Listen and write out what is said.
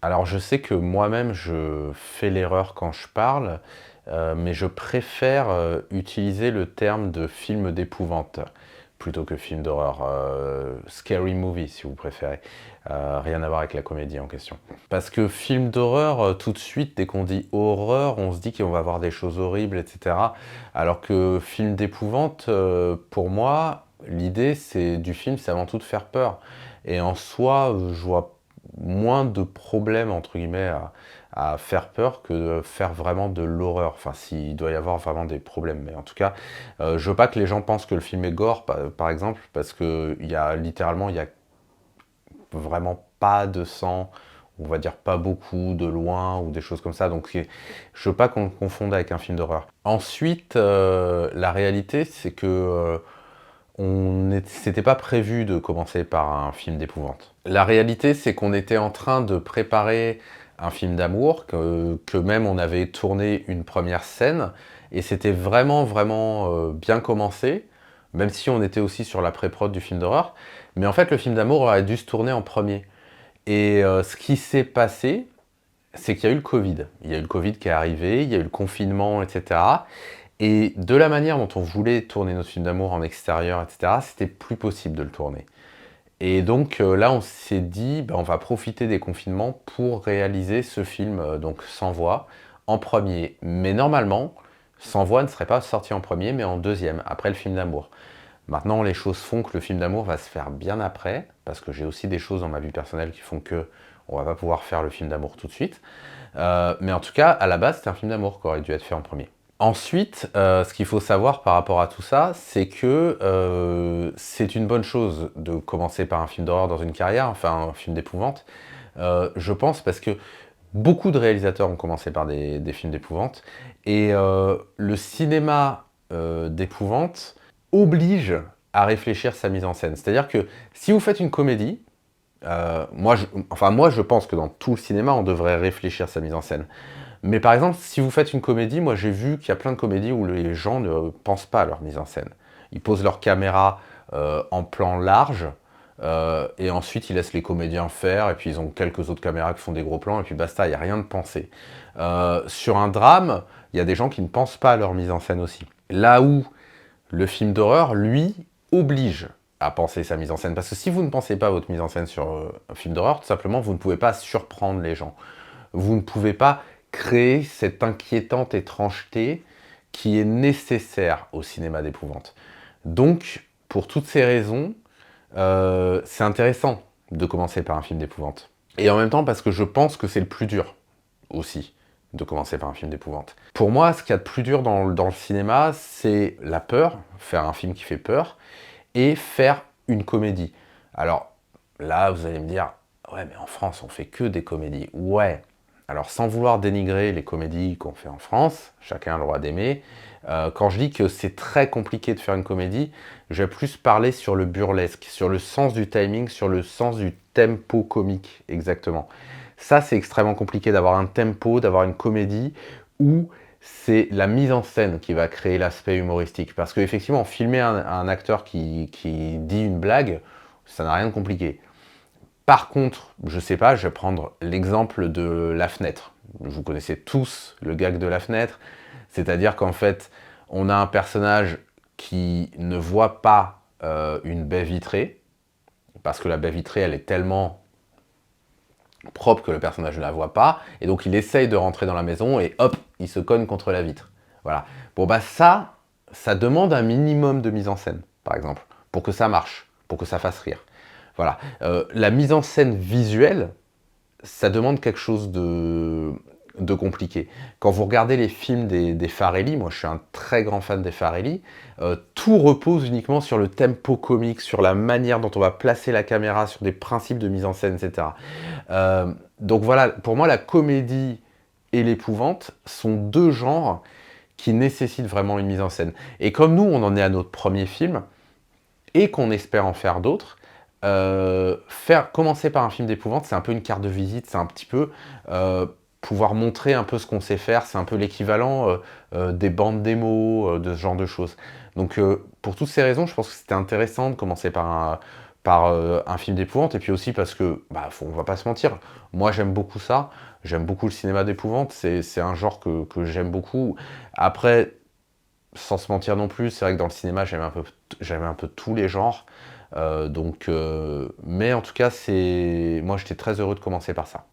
Alors je sais que moi-même je fais l'erreur quand je parle, mais je préfère, utiliser le terme de film d'épouvante plutôt que film d'horreur, scary movie si vous préférez. Rien à voir avec la comédie en question. Parce que film d'horreur, tout de suite, dès qu'on dit horreur, on se dit qu'on va voir des choses horribles, et cetera. Alors que film d'épouvante, pour moi, l'idée c'est du film, c'est avant tout de faire peur. Et en soi, je vois moins de problèmes entre guillemets à faire peur que de faire vraiment de l'horreur. Enfin, s'il doit y avoir vraiment des problèmes. Mais en tout cas, je veux pas que les gens pensent que le film est gore, par exemple, parce que il y a littéralement, il y a vraiment pas de sang, on va dire pas beaucoup, de loin, ou des choses comme ça. Donc je veux pas qu'on le confonde avec un film d'horreur. Ensuite, la réalité, c'est que c'était pas prévu de commencer par un film d'épouvante. La réalité, c'est qu'on était en train de préparer un film d'amour, que même on avait tourné une première scène, et c'était vraiment bien commencé, même si on était aussi sur la pré-prod du film d'horreur. Mais en fait, le film d'amour aurait dû se tourner en premier. Et ce qui s'est passé, c'est qu'il y a eu le Covid. Il y a eu le Covid qui est arrivé, il y a eu le confinement, etc. Et de la manière dont on voulait tourner notre film d'amour en extérieur, etc., c'était plus possible de le tourner. Et donc là, on s'est dit, on va profiter des confinements pour réaliser ce film, donc sans voix, en premier. Mais normalement, sans voix ne serait pas sorti en premier, mais en deuxième, après le film d'amour. Maintenant, les choses font que le film d'amour va se faire bien après, parce que j'ai aussi des choses dans ma vie personnelle qui font que on va pas pouvoir faire le film d'amour tout de suite. Mais en tout cas, à la base, c'était un film d'amour qui aurait dû être fait en premier. Ensuite, ce qu'il faut savoir par rapport à tout ça, c'est que c'est une bonne chose de commencer par un film d'horreur dans une carrière, enfin un film d'épouvante, je pense, parce que beaucoup de réalisateurs ont commencé par des films d'épouvante, et le cinéma d'épouvante oblige à réfléchir sa mise en scène. C'est-à-dire que si vous faites une comédie, moi je pense que dans tout le cinéma, on devrait réfléchir sa mise en scène. Mais par exemple, si vous faites une comédie, moi j'ai vu qu'il y a plein de comédies où les gens ne pensent pas à leur mise en scène. Ils posent leur caméra en plan large, et ensuite ils laissent les comédiens faire, et puis ils ont quelques autres caméras qui font des gros plans, et puis basta, il n'y a rien de pensé. Sur un drame, il y a des gens qui ne pensent pas à leur mise en scène aussi. Là où le film d'horreur, lui, oblige à penser sa mise en scène. Parce que si vous ne pensez pas à votre mise en scène sur un film d'horreur, tout simplement, vous ne pouvez pas surprendre les gens. Vous ne pouvez pas créer cette inquiétante étrangeté qui est nécessaire au cinéma d'épouvante. Donc, pour toutes ces raisons, c'est intéressant de commencer par un film d'épouvante. Et en même temps, parce que je pense que c'est le plus dur aussi de commencer par un film d'épouvante. Pour moi, ce qu'il y a de plus dur dans le cinéma, c'est la peur, faire un film qui fait peur, et faire une comédie. Alors là, vous allez me dire, ouais, mais en France, on fait que des comédies. Ouais. Alors sans vouloir dénigrer les comédies qu'on fait en France, chacun a le droit d'aimer, quand je dis que c'est très compliqué de faire une comédie, je vais plus parler sur le burlesque, sur le sens du timing, sur le sens du tempo comique, exactement. Ça, c'est extrêmement compliqué d'avoir un tempo, d'avoir une comédie où c'est la mise en scène qui va créer l'aspect humoristique. Parce qu'effectivement, filmer un acteur qui dit une blague, ça n'a rien de compliqué. Par contre, je sais pas, je vais prendre l'exemple de La Fenêtre. Vous connaissez tous le gag de La Fenêtre, c'est-à-dire qu'en fait, on a un personnage qui ne voit pas une baie vitrée, parce que la baie vitrée, elle est tellement propre que le personnage ne la voit pas, et donc il essaye de rentrer dans la maison, et hop, il se cogne contre la vitre. Voilà. Bon bah ça demande un minimum de mise en scène, par exemple, pour que ça marche, pour que ça fasse rire. Voilà. La mise en scène visuelle, ça demande quelque chose de compliqué. Quand vous regardez les films des Farrelly, moi je suis un très grand fan des Farrelly, tout repose uniquement sur le tempo comique, sur la manière dont on va placer la caméra, sur des principes de mise en scène, etc. Donc voilà, pour moi la comédie et l'épouvante sont deux genres qui nécessitent vraiment une mise en scène. Et comme nous, on en est à notre premier film, et qu'on espère en faire d'autres, commencer par un film d'épouvante, c'est un peu une carte de visite, c'est un petit peu pouvoir montrer un peu ce qu'on sait faire, c'est un peu l'équivalent des bandes démos, de ce genre de choses. Donc pour toutes ces raisons, je pense que c'était intéressant de commencer par un film d'épouvante, et puis aussi parce que, bah, on va pas se mentir, moi j'aime beaucoup ça, j'aime beaucoup le cinéma d'épouvante, c'est un genre que j'aime beaucoup. Après, sans se mentir non plus, c'est vrai que dans le cinéma, j'aime un peu tous les genres, mais en tout cas, moi j'étais très heureux de commencer par ça.